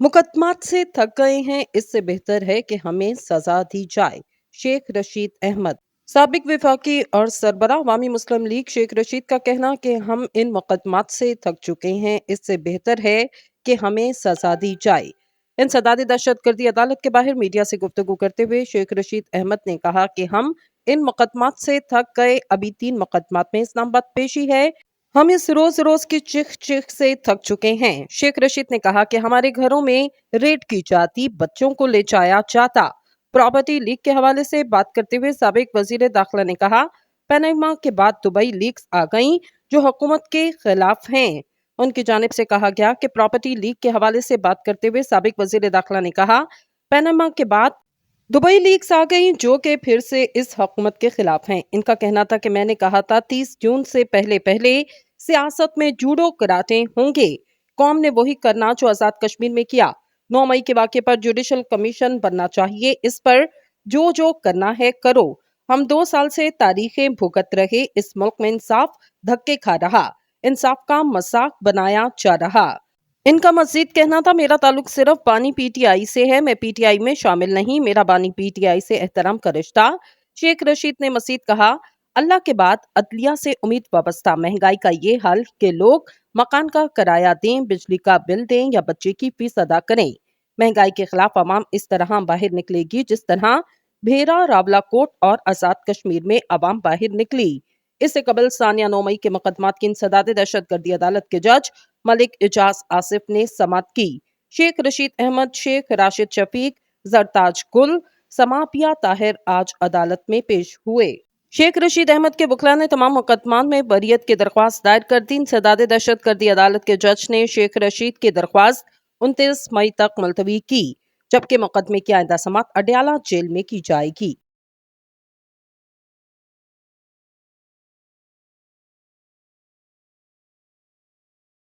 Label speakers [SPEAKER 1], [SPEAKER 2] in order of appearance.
[SPEAKER 1] मुकदमात से थक गए हैं, इससे बेहतर है कि हमें सजा दी जाए। शेख रशीद अहमद। साबिक विफाकी और सरबराह अवामी मुस्लिम लीग शेख रशीद का कहना कि हम इन मुकदमात से थक चुके हैं, इससे बेहतर है कि हमें सजा दी जाए। इंसदाद दहशतगर्दी अदालत के बाहर मीडिया से गुफ्तगू करते हुए शेख रशीद अहमद ने कहा कि हम इन मुकदमात से थक गए। अभी 3 मुकदमात में इस्लामाबाद पेशी है। हम इस रोज रोज की चिख चिख से थक चुके हैं। शेख रशीद ने कहा कि हमारे घरों में रेड की जाती, बच्चों को ले जाया जाता। प्रॉपर्टी लीक के हवाले से बात करते हुए साबिक वजीर दाखिला ने कहा, पनामा के बाद दुबई लीक्स आ गईं जो हुकूमत के खिलाफ हैं। उनकी जानिब से कहा गया कि प्रॉपर्टी लीक के हवाले से बात करते हुए साबिक वजीर दाखिला ने कहा, पनामा के बाद दुबई लीक्स आ गई जो कि फिर से इस हुकूमत के खिलाफ हैं। इनका कहना था कि मैंने कहा था 30 जून से पहले पहले सियासत में जूडो कराटे होंगे। कौम ने वही करना जो आजाद कश्मीर में किया। 9 मई के वाक़े पर जुडिशल कमीशन बनना चाहिए। इस पर जो करना है करो। हम 2 साल से तारीखें भुगत रहे। इस मुल्क में इंसाफ धक्के खा रहा। इंसाफ का मजाक बनाया जा रहा। इनका मजीद कहना था, मेरा ताल्लुक सिर्फ बानी पीटीआई से है। मैं पीटीआई में शामिल नहीं। मेरा बानी पीटीआई से एहतराम का रिश्ता। शेख रशीद ने मजीद कहा, अल्लाह के बाद अदलिया से उम्मीद वाबस्ता। महंगाई का ये हाल कि लोग मकान का किराया दें, बिजली का बिल दें या बच्चे की फीस अदा करें। महंगाई के खिलाफ अवाम इस तरह बाहर निकलेगी जिस तरह भेरा, रावलाकोट और आजाद कश्मीर में अवाम बाहर निकली। इससे कबल सानिया 9 मई के मुकदमात की इंसदाद दहशतगर्दी अदालत के जज मलिक इजाज आसिफ ने समाअत की। शेख रशीद अहमद, शेख राशिद शफीक, जरताज गुल, समापिया ताहिर आज अदालत में पेश हुए। शेख रशीद अहमद के वकला ने तमाम मुकदमात में बरियत की दरख्वास्त दायर कर दी। इंसदाद दहशतगर्दी अदालत के जज ने शेख रशीद की दरख्वास्त 29 मई तक मुलतवी की, जबकि मुकदमे की आइंदा समाअत अडयाला जेल में की जाएगी।